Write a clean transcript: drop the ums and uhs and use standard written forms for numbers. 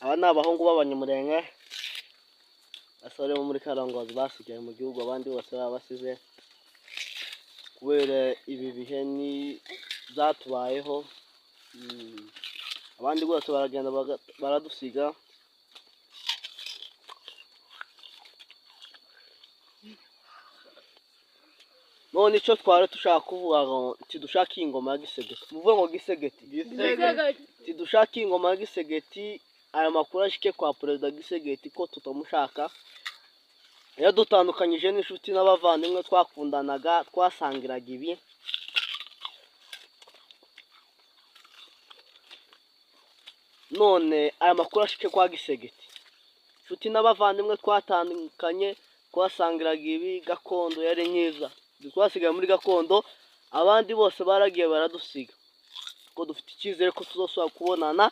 aba ni abahungu b'abanyamurenge, abasore bo muri Karongozi basigaye mu gihugu, abandi bose baba basize kubera ibi bihe byatubayeho. Abandi bose baragenda baradusiga. None icyo twari dushaka kuvuga ngo tidushaka ingoma ya Gisegeti, muvuge ngo Gisegeti, tidushaka ingoma ya Gisegeti. Aya makuru ashike kwa Perezida Gisegeti ko tutamushaka, yadutandukanyije n'inshuti n'abavandimwe twakundanaga, twasangiraga ibi. None aya makuru ashike kwa Gisegeti, inshuti n'abavandimwe twatandukanye, twasangiraga ibi. Gakondo yari nyiza, twasigaye muri gakondo, abandi bose baragiye baradusiga, ko dufite icyizere ko tuzosubira kubonana